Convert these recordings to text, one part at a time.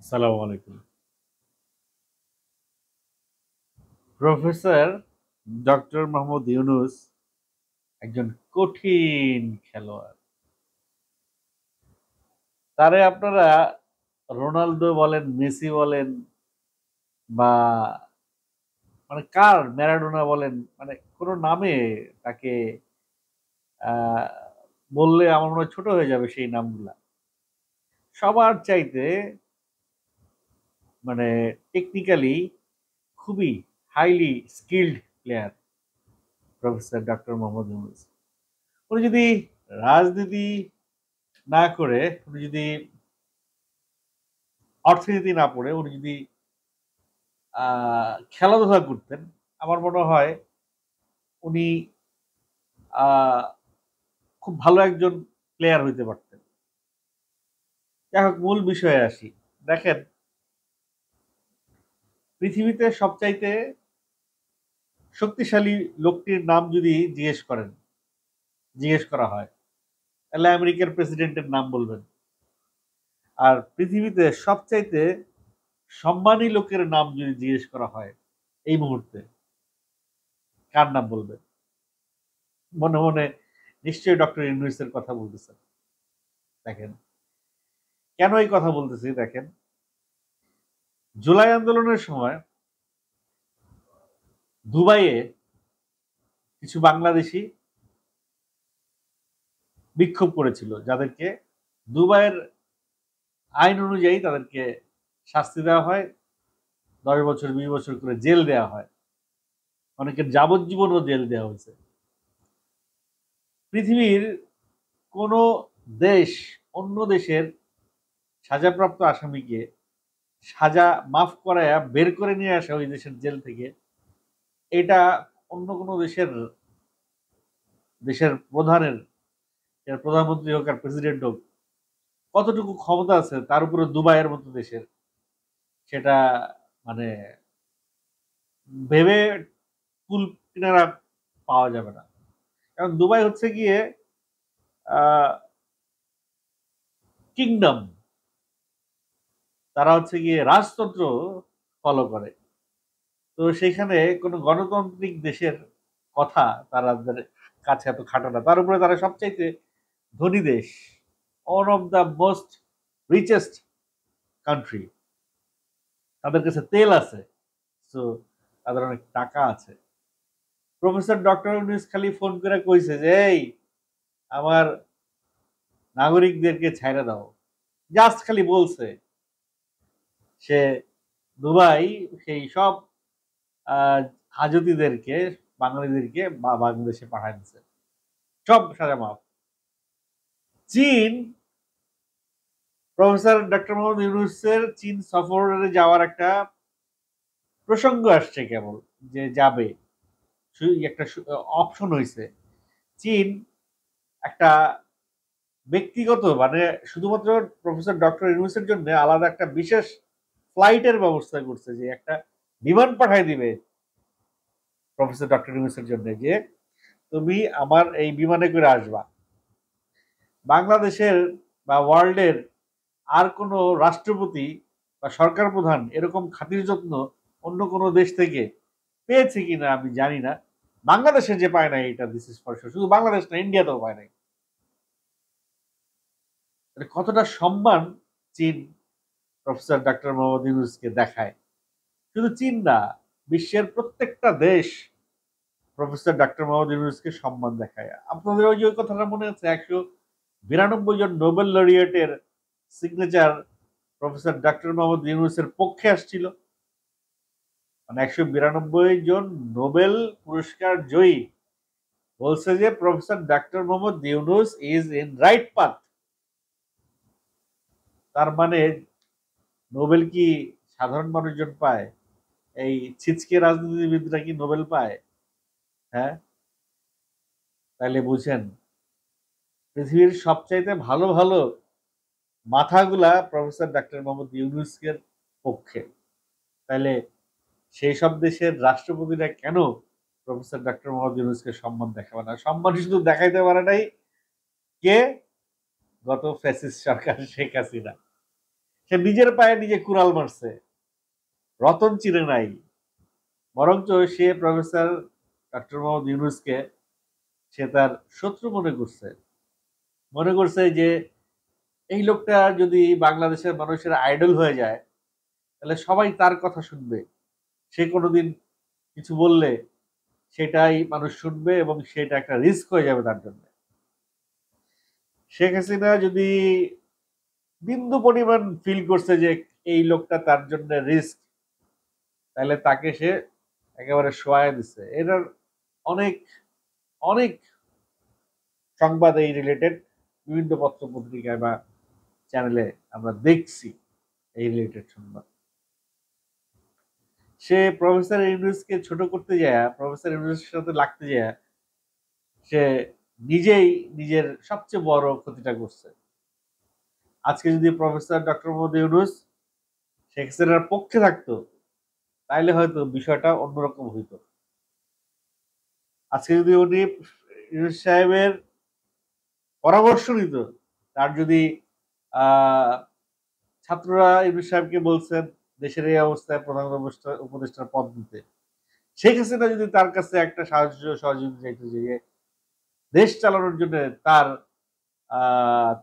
আসসালামু আলাইকুম। Professor doctor Mohammad Yunus একজন কঠিন খেলোয়াড়। তারে আপনারা রোনালদো বলেন, মেসি বলেন বা কার ম্যারাডোনা বলেন, কোন নামে তাকে আহ, বললে আমার মনে হয় ছোট হয়ে যাবে সেই নামগুলা। সবার চাইতে মানে টেকনিক্যালি খুবই highly skilled player professor doctor Mohammad Yunus. উনি যদি রাজনীতি না করে, উনি যদি অর্থনীতি না পড়ে, উনি যদি খেলাধুলা করতেন, আমার মনে হয় উনি আহ, খুব ভালো একজন প্লেয়ার হইতে পারতেন। যাই হোক, মূল বিষয়ে আসি। দেখেন, পৃথিবীতে সবচাইতে শক্তিশালী লোকটির নাম যদি জিজ্ঞেস করা হয়, তাহলে আমেরিকার প্রেসিডেন্টের নাম বলবেন। আর পৃথিবীতে সবচাইতে সম্মানী লোকের নাম যদি জিজ্ঞেস করা হয় এই মুহূর্তে, কার নাম বলবেন? মনে মনে নিশ্চয়ই ডক্টর ইউনূসের কথা বলতেছেন। দেখেন, কেন এই কথা বলতেছি দেখেন, জুলাই আন্দোলনের সময় দুবাইয়ে কিছু বাংলাদেশি বিক্ষোভ করেছিল, যাদেরকে দুবাইয়ের আইন অনুযায়ী তাদেরকে শাস্তি দেওয়া হয়, 10 বছর 20 বছর করে জেল দেওয়া হয়, অনেকের যাবজ্জীবনও জেল দেওয়া হয়েছে। পৃথিবীর কোন দেশ অন্য দেশের সাজাপ্রাপ্ত আসামিকে সাজা মাফ করায়া বের করে নিয়ে আসা ওই দেশের জেল থেকে, এটা অন্য কোনো দেশের দেশের প্রধানের, প্রধানমন্ত্রী হোক আর প্রেসিডেন্ট হোক, কতটুকু ক্ষমতা আছে তার উপরে দুবাইয়ের মতো দেশের, সেটা মানে ভেবে কুল কিনারা পাওয়া যাবে না। কারণ দুবাই হচ্ছে গিয়ে কিংডম, তারা হচ্ছে গিয়ে রাজতন্ত্র ফলো করে। তো সেখানে কোনো গণতান্ত্রিক দেশের কথা তাদের কাছে এত খাটো না। তার উপরে তারা সবচাইতে ধনী দেশ, one of the most richest country. তাদের কাছে তেল আছে, তো তাদের অনেক টাকা আছে। প্রফেসর ডক্টর ইউনূস খালি ফোন করে কইছে যে, এই আমার নাগরিকদেরকে ছাইড়া দাও, জাস্ট খালি বলছে। সে দুবাই সেই সব হাজতিদেরকে, বাঙালিদেরকে বাংলাদেশে পাঠায় দিচ্ছে, সব সাজা মাফ। চীন, প্রফেসর ডক্টর মোহাম্মদ ইউনূসের চীন সফরে যাওয়ার একটা প্রসঙ্গ আসছে কেবল, যে যাবে, একটা অপশন হয়েছে। চীন একটা ব্যক্তিগত শুধুমাত্র প্রফেসর ডক্টর ইউনূসের জন্য আলাদা একটা বিশেষ ফ্লাইটের ব্যবস্থা করছে, যে একটা বিমান পাঠায় দিবে প্রফেসর ডক্টর ইউনূসের জন্য, যে তুমি আমার এই বিমানে করে আসবা। বাংলাদেশের বা ওয়ার্ল্ডের আর কোনো রাষ্ট্রপতি বা সরকার প্রধান এরকম খাতির যত্ন অন্য কোনো দেশ থেকে পেয়েছে কিনা আমি জানি না। বাংলাদেশে যে পায় নাই, এটা দিস ইজ ফর শিওর। শুধু বাংলাদেশ না, ইন্ডিয়াতেও পায় নাই। কতটা সম্মান চীন প্রফেসর ডক্টর মোহাম্মদ ইউনূসকে দেখায়। শুধু চীন না, বিশ্বের প্রত্যেকটা দেশ প্রফেসর ডক্টর মোহাম্মদ ইউনূসকে সম্মান দেখায়। আপনাদের ওই যে ওই কথাটা মনে আছে, 192 জন নোবেল লরিয়েটের সিগনেচার প্রফেসর ডক্টর মোহাম্মদ ইউনূসের পক্ষে আসছিল। 192 জন নোবেল পুরস্কার জয়ী বলছে যে professor doctor Mohammad Yunus is in right path. তার মানে নোবেল কি সাধারণ মানুষজন পায়? এই ছিচকে রাজনীতিবিদরা কি নোবেল পায়? হ্যাঁ, তাহলে বুঝেন, পৃথিবীর সবচাইতে ভালো ভালো মাথাগুলা প্রফেসর ডক্টর মোহাম্মদ ইউনূসের পক্ষে। তাহলে সেই সব দেশের রাষ্ট্রপতিরা কেন প্রফেসর ডক্টর মোহাম্মদ ইউনূসকে সম্মান দেখাবে না? সম্মান শুধু দেখাইতে পারে নাই কে? গত ফ্যাসিস্ট সরকার শেখ হাসিনা। সে নিজের পায়ে নিজে কুড়াল মারছে, রতন চিনে নাই, বরঞ্চ সে প্রফেসর ডক্টর মোহাম্মদ ইউনূসকে সে তার শত্রু মনে করছে যে এই লোকটা যদি বাংলাদেশের মানুষের আইডল হয়ে যায় তাহলে সবাই তার কথা শুনবে, সে কোনোদিন কিছু বললে সেটাই মানুষ শুনবে এবং সেটা একটা রিস্ক হয়ে যাবে তার জন্য। শেখ হাসিনা যদি বিন্দু পরিমাণ ফিল করছে যে এই লোকটা তার জন্য রিস্ক, তাহলে তাকে সে একেবারে শোয়ায় দিচ্ছে। এটার অনেক অনেক সংবাদ এই রিলেটেড বিভিন্ন পত্র পত্রিকায় বা চ্যানেলে আমরা দেখছি এই রিলেটেড সংবাদ। সে প্রফেসর ইউনূসকে ছোট করতে যায়, প্রফেসর ইউনূসের সাথে লাগতে যায়, সে নিজেই নিজের সবচেয়ে বড় ক্ষতিটা করছে। আজকে যদি প্রফেসর ডক্টর মোহাম্মদ ইউনূস শেখ হাসিনার পক্ষে থাকতো তাইলে হয়তো বিষয়টা অন্যরকম হইতো। আজকে যদি উনি ইউনূস সাহেবের পরামর্শ নিত, তার যদি ছাত্ররা ইউনূস সাহেবকে বলছেন দেশের এই অবস্থায় প্রধান উপদেষ্টার পদ দিতে, শেখ হাসিনা যদি তার কাছে একটা সাহায্য সহযোগিতা চাইতো যে দেশ চালানোর জন্য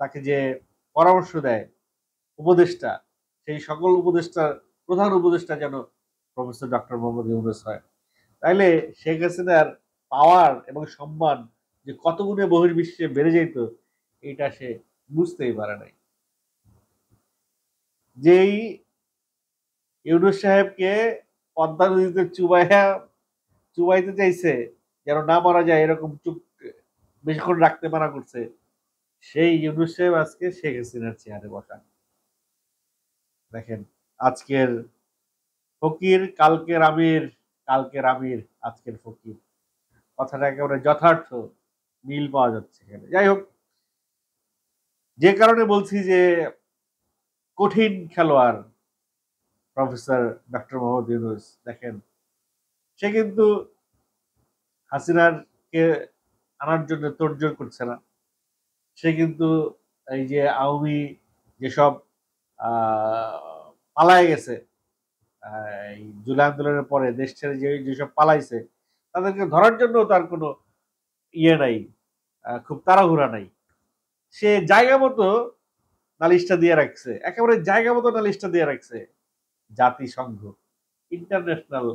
তাকে যে পরামর্শ দেয় উপদেষ্টা, সেই সকল উপদেষ্টার প্রধান উপদেষ্টা যেন প্রফেসর ডক্টর মোহাম্মদ ইউনূস হয়, তাইলে শেখ হাসিনার পাওয়ার এবং সম্মান যে কত গুণে বহির্বিশ্বে বেড়ে যেত এটা সে বুঝতেই পারে নাই। যেই ইউনূস সাহেবকে পদ্মা নদীতে চুবাইতে চাইছে যেন না মারা যায়, এরকম চুপ বেশিক্ষণ রাখতে মানা করছে, সেই ইউনূস সাহেব আজকে শেখ হাসিনার চেয়ারে বসা। দেখেন, আজকের ফকির কালকের আমির, কালকের আমির আজকের ফকির, কথাটা একেবারে যথার্থ মিল পাওয়া যাচ্ছে এখানে। যাই হোক, যে কারণে বলছি যে কঠিন খেলোয়াড় প্রফেসর ডক্টর মোহাম্মদ ইউনূস। দেখেন, সে কিন্তু হাসিনাকে আনার জন্য তোড়জোড় করছে না, সে কিন্তু এই যে আওয়ামী যেসব পালায় গেছে এই জুলাই আন্দোলনের পরে দেশ ছেড়ে যেসব পালাইছে তাদেরকে ধরার জন্য তার কোনো ইয়ে নাই, খুব তাড়াহুড়া নাই। সে জায়গা মতো নালিশটা দিয়ে রাখছে, একেবারে জায়গা মতো নালিশটা দিয়ে রাখছে জাতিসংঘ ইন্টারন্যাশনাল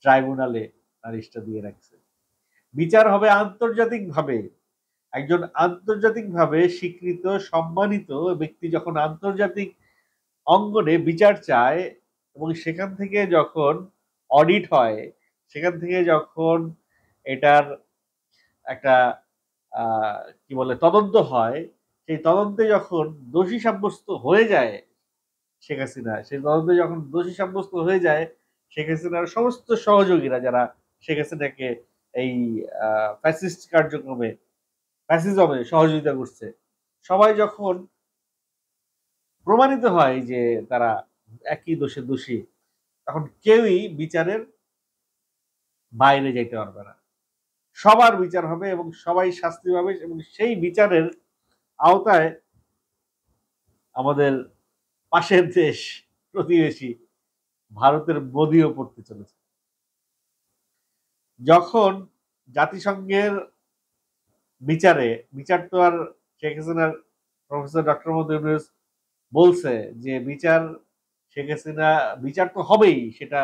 ট্রাইব্যুনালে নালিশটা দিয়ে রাখছে। বিচার হবে আন্তর্জাতিকভাবে। একজন আন্তর্জাতিকভাবে স্বীকৃত সম্মানিত ব্যক্তি যখন আন্তর্জাতিক অঙ্গনে বিচার চায় এবং সেখান থেকে যখন অডিট হয়, সেখান থেকে যখন এটার একটা কি বলে তদন্ত হয়, সেই তদন্তে যখন দোষী সাব্যস্ত হয়ে যায় শেখ হাসিনা, সেই তদন্তে যখন দোষী সাব্যস্ত হয়ে যায় শেখ হাসিনার সমস্ত সহযোগীরা যারা শেখ হাসিনাকে এই ফ্যাসিস্ট কার্যক্রমে ফ্যাসিজমে সহযোগিতা করছে, সবাই যখন প্রমাণিত হয় যে তারা একই দোষে দোষী, তখন কেউই বিচারের বাইরে যেতে পারবে না, সবার বিচার হবে এবং সবাই শাস্তি পাবে এবং সেই বিচারের আওতায় আমাদের পাশের দেশ প্রতিবেশী ভারতের মোদিও পড়তে চলেছে। যখন জাতিসংঘের বিচার তো আর শেখ হাসিনার প্রফেসর ডক্টর মোহাম্মদ ইউনূস বলছে যে শেখ হাসিনা বিচার তো হবেই, সেটা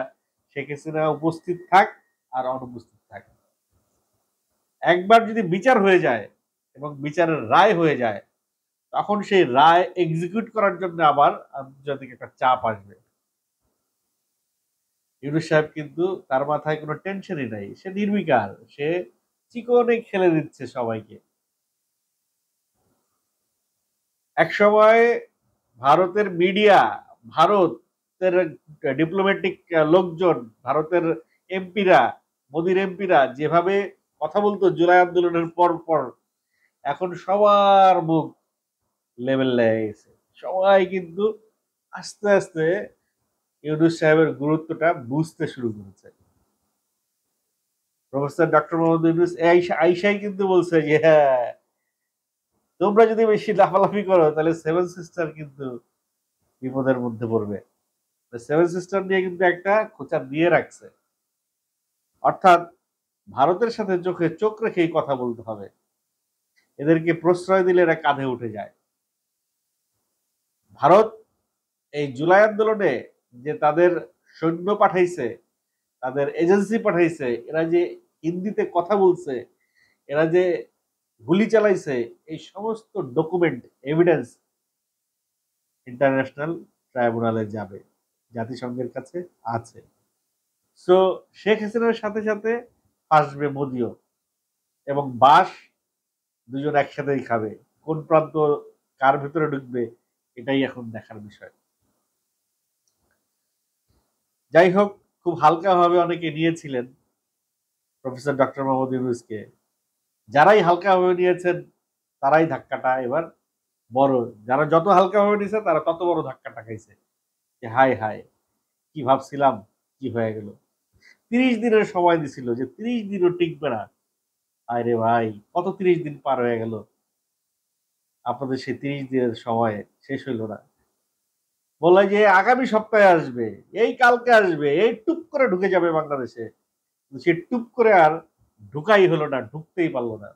শেখ হাসিনা উপস্থিত থাক আর অনুপস্থিত থাক। একবার যদি বিচার হয়ে যায় এবং বিচারের রায় হয়ে যায়, তখন সেই রায় এক্সিকিউট করার জন্য আবার আন্তর্জাতিক একটা চাপ আসবে। ইউনূস সাহেব কিন্তু তার মাথায় কোনো টেনশনই নাই, সে নির্বিকার, সে চিকনে খেলে দিচ্ছে সবাইকে। একসময় ভারতের মিডিয়া, ভারতের ডিপ্লোম্যাটিক লোকজন, ভারতের এমপিরা, মোদির এমপিরা যেভাবে কথা বলতো জুলাই আন্দোলনের পর, এখন সবার মুখ লেভেল লেগে গেছে। সবাই কিন্তু আস্তে আস্তে ইউনূস সাহেবের গুরুত্বটা বুঝতে শুরু করেছে। প্রফেসর ডক্টর মোহাম্মদ ইউনূস আইসাই কিন্তু বলছে যে হ্যাঁ, তোমরা যদি বেশি লাফালাফি করো তাহলে সেভেন সিস্টার কিন্তু বিপদের মধ্যে পড়বে। সেভেন সিস্টার নিয়ে কিন্তু একটা খোঁচা দিয়ে রাখছে। অর্থাৎ ভারতের সাথে চোখে চোখ রেখেই কথা বলতে হবে। এদেরকে প্রশ্রয় দিলে এরা কাঁধে উঠে যায়। ভারত এই জুলাই আন্দোলনে যে তাদের সৈন্য পাঠাইছে, তাদের এজেন্সি পাঠাইছে, এরা যে হিন্দিতে কথা বলছে, এরা যে গুলি চালাইছে, এই সমস্ত ডকুমেন্ট এভিডেন্স ইন্টারন্যাশনাল ট্রাইব্যুনালে যাবে, জাতিসংঘের কাছে আছে। সো শেখ হাসিনার সাথে সাথে আসবে মোদিও, এবং বাস দুজন একসাথেই খাবে। কোন প্রান্ত কার ভিতরে ঢুকবে এটাই এখন দেখার বিষয়। যাই হোক, খুব হালকাভাবে অনেকে নিয়েছিলেন প্রফেসর ডক্টর মোহাম্মদ ইউনূসকে। যারাই হালকাভাবে নিয়েছেন তারাই ধাক্কাটা এবার বড়, যারা যত হালকাভাবে নিয়েছে তারা তত বড় ধাক্কাটা খাইছে, যে হায় হায় কি ভাবছিলাম, কি হয়ে গেল। 30 দিনের সময় দিছিল, যে 30 দিনও টিকবে না। আরে ভাই, কত 30 দিন পার হয়ে গেল, আপনাদের সেই 30 দিনের সময় শেষ হইল না। বলে যে আগামী সপ্তাহে আসবে, এই কালকে আসবে, এই টুপ করে ঢুকে যাবে বাংলাদেশে। সে টুপ করে আর ঢুকাই হলো না, ঢুকতেই পারলো না।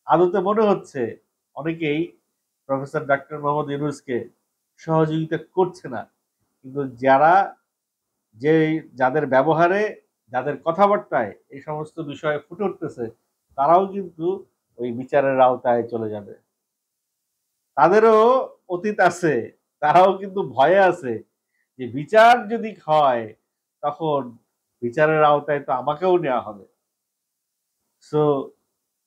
আদতে মনে হচ্ছে অনেকেই প্রফেসর ডাক্তার মোহাম্মদ ইউনূসকে সহযোগিতা করছে না, কিন্তু যাদের ব্যবহারে, যাদের কথাবার্তায় এই সমস্ত বিষয়ে ফুটে উঠতেছে, তারাও কিন্তু ওই বিচারের আওতায় চলে যাবে। তাদেরও অতীত আছে, তারাও কিন্তু ভয়ে আছে যে বিচার যদি হয় তখন বিচারের আওতায় তো আমাকেও নেওয়া হবে। সো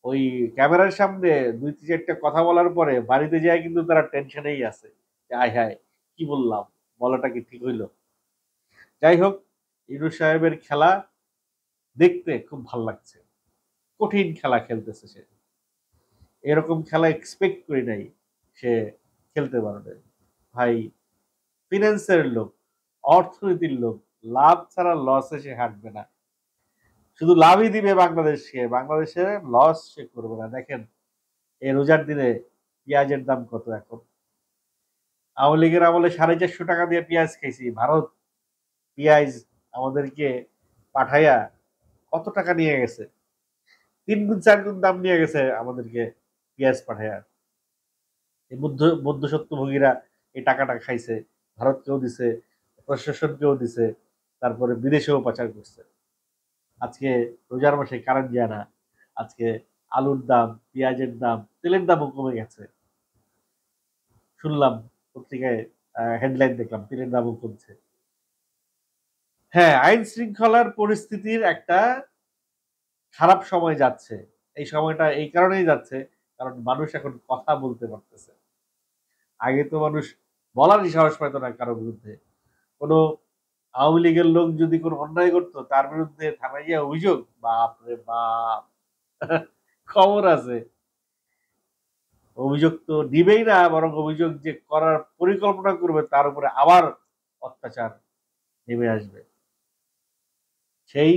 ওই ক্যামেরার সামনে 2-4টা কথা বলার পরে বাড়িতে যায় কিন্তু তারা টেনশনেই আছে, যে আয় হায় কি বললাম, বলাটা কি ঠিক হইলো। যাই হোক, ইউনূস সাহেবের খেলা দেখতে খুব ভাল লাগছে। কঠিন খেলা খেলতেছে সে, এরকম খেলা এক্সপেক্ট করি নাই সে খেলতে পারবে। ভাই, ফিন্যান্সের লোক, অর্থনীতির লোক, লাভ ছাড়া লসে সে হাঁটবে না। শুধু লাভই দিবে বাংলাদেশকে, বাংলাদেশের লস সে করবে না। দেখেন এই রোজার দিনে পেঁয়াজের দাম কত এখন। আওয়ামী লীগের আমলে 450 টাকা দিয়ে পেঁয়াজ খাইছি। ভারত পেঁয়াজ আমাদেরকে পাঠাইয়া কত টাকা নিয়ে গেছে, 3 গুণ 4 গুণ দাম নিয়ে গেছে আমাদেরকে পেঁয়াজ পাঠাইয়া। এই মধ্যস্বত্বভোগীরা এই টাকাটা খাইছে, ভারতকেও দিছে, প্রশাসনকেও দিছে, তারপরে বিদেশেও পাচার করছে। আজকে রোজার মাসে কারেন্ট যায় না, আজকে আলুর দাম, পেঁয়াজের দাম, তেলের দামও কমে গেছে। শুনলাম পত্রিকায়, হেডলাইন দেখলাম তেলের দামও কমছে। হ্যাঁ, আইন শৃঙ্খলার পরিস্থিতির একটা খারাপ সময় যাচ্ছে। এই সময়টা এই কারণেই যাচ্ছে কারণ মানুষ এখন কথা বলতে পারতেছে। আগে তো মানুষ বলারই সাহস পাইতো না কারো বিরুদ্ধে। কোনো আওয়ামী লীগের লোক যদি কোনো অন্যায় করতো তার বিরুদ্ধে থানায় গিয়ে অভিযোগ, বাপরে বাপ, খবর আছে। অভিযোগ তো নিবেই না, বরং অভিযোগ যে করার পরিকল্পনা করবে তার উপরে আবার অত্যাচার নেমে আসবে। সেই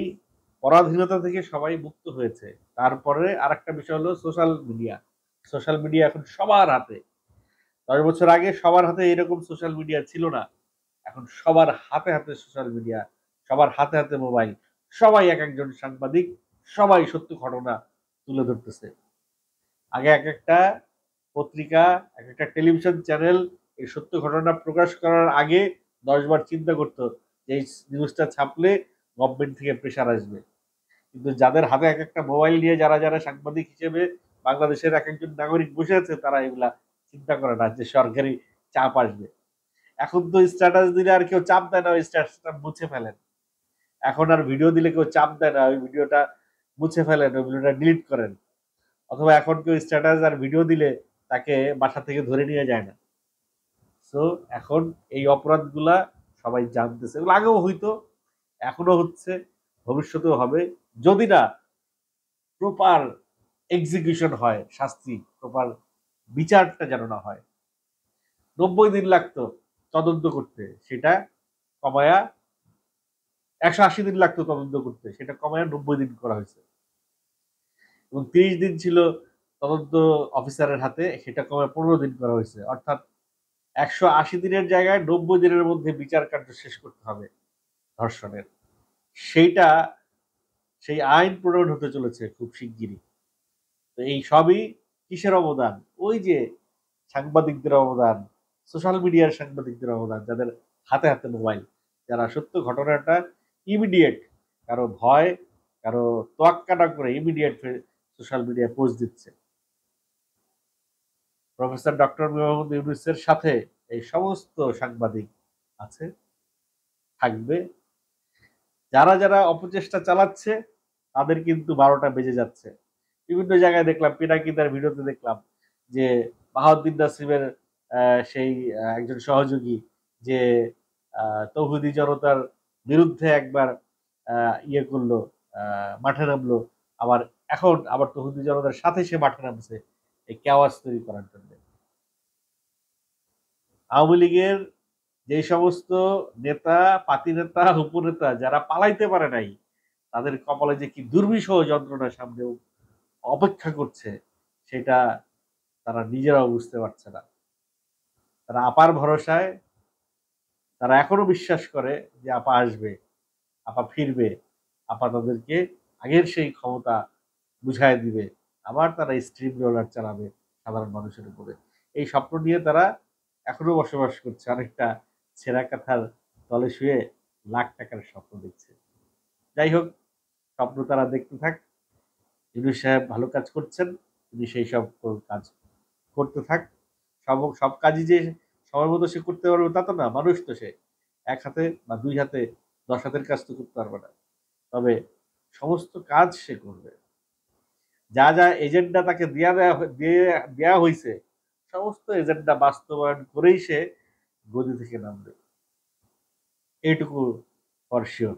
পরাধীনতা থেকে সবাই মুক্ত হয়েছে। তারপরে আরেকটা বিষয় হলো সোশ্যাল মিডিয়া। সোশ্যাল মিডিয়া এখন সবার হাতে। 10 বছর আগে সবার হাতে এরকম সোশ্যাল মিডিয়া ছিল না। এখন সবার হাতে হাতে সোশ্যাল মিডিয়া, সবার হাতে হাতে মোবাইল। সবাই এক একজন সাংবাদিক, সবাই সত্য ঘটনা তুলে ধরতেছে। আগে এক একটা পত্রিকা, এক একটা টেলিভিশন চ্যানেল এই সত্য ঘটনা প্রকাশ করার আগে 10 বার চিন্তা করতো যে এই নিউজটা ছাপলে গভর্নমেন্ট থেকে প্রেশার আসবে। কিন্তু যাদের হাতে এক একটা মোবাইল নিয়ে যারা যারা সাংবাদিক হিসেবে বাংলাদেশের এক একজন নাগরিক বসে আছে, তারা এগুলা চিন্তা করে না যে সরকারি চাপ আসবে। এখন তো স্ট্যাটাস দিলে আর কেউ চাপ দেয় না, ওই স্ট্যাটাসটা মুছে ফেলেন। এখন আর ভিডিও দিলে কেউ চাপ দেয় না, ওই ভিডিওটা মুছে ফেলেন, ওই ভিডিওটা ডিলিট করেন। অথবা এখন কেউ স্ট্যাটাস আর ভিডিও দিলে তাকে বাসা থেকে ধরে নিয়ে যায় না। সো এখন এই অপরাধগুলা সবাই জানতেছে, এগুলো আগেও হইতো, এখনো হচ্ছে, ভবিষ্যতেও হবে, যদি না প্রপার এক্সিকিউশন হয়, শাস্তি প্রপার বিচারটা যেন না হয়। 90 দিন লাগতো তদন্ত করতে, সেটা কমায়া 180 দিন লাগতো তদন্ত করতে, সেটা কমায়া 90 দিন করা হয়েছে। এবং 30 দিন ছিল তদন্ত অফিসারের হাতে, সেটা কমায় 15 দিন করা হয়েছে। অর্থাৎ 180 দিনের জায়গায় 90 দিনের মধ্যে বিচার কার্য শেষ করতে হবে ধর্ষণের। সেইটা সেই আইন প্রণয়ন হতে চলেছে খুব শিগগিরই। তো এই সবই কিসের অবদান? ওই যে সাংবাদিকদের অবদান, সোশ্যাল মিডিয়ার সাংবাদিকদের অবদান, যাদের হাতে হাতে মোবাইল, যারা সত্য ঘটনাটা ইমিডিয়েট, কারো ভয়, কারো তোয়াক্কা না করে ইমিডিয়েট সোশ্যাল মিডিয়ায় পোস্ট দিচ্ছে। প্রফেসর ডক্টর মোহাম্মদ ইউনূসের সাথে এই সমস্ত সাংবাদিক আছে, থাকবে। যারা যারা অপচেষ্টা চালাচ্ছে তাদের কিন্তু 12টা বেজে যাচ্ছে। বিভিন্ন জায়গায় দেখলাম, পিনাকিদার ভিডিওতে দেখলাম যে বাহাউদ্দিন নাসিমের সেই একজন সহযোগী যে তৌহিদি জনতার বিরুদ্ধে একবার ইয়ে করলো, মাঠে নামলো, আবার এখন আবার তৌহিদি জনতার সাথে সে মাঠে নামছে এই কেওয়াজ তৈরি করার জন্য। আওয়ামী লীগের যে সমস্ত নেতা, পাতি নেতা, উপনেতা যারা পালাইতে পারে নাই, তাদের কপালে যে কি দুর্বিষহ যন্ত্রণা সামনে অপেক্ষা করছে, সেটা তারা নিজেরাও বুঝতে পারছে না। তারা আপার ভরসায়, তারা এখনো বিশ্বাস করে যে আপা আসবে, আপা ফিরবে, আপা তাদেরকে আগের সেই ক্ষমতা বুঝায় দিবে, আবার তারা স্ট্রিম রোলার চালাবে সাধারণ মানুষের উপরে। এই স্বপ্ন নিয়ে তারা এখনো বসবাস করছে, অনেকটা ছেঁড়া কাঁথার তলে শুয়ে লাখ টাকার স্বপ্ন দেখছে। যাই হোক, স্বপ্ন তারা দেখতে থাক। ইউনূস সাহেব ভালো কাজ করছেন, তিনি সেই সব কাজ করতে থাক। সব কাজই যে সময় মতো সে করতে পারবে তা তো না, মানুষ তো সে। এক হাতে বা দুই হাতে 10 হাতের কাজ তো করতে পারবে না। তবে সমস্ত কাজ সে করবে। যা যা এজেন্ডা তাকে দেয়া হয়েছে, সমস্ত এজেন্ডা বাস্তবায়ন করেই সে গদি থেকে নামবে, এইটুকু ফর শিওর।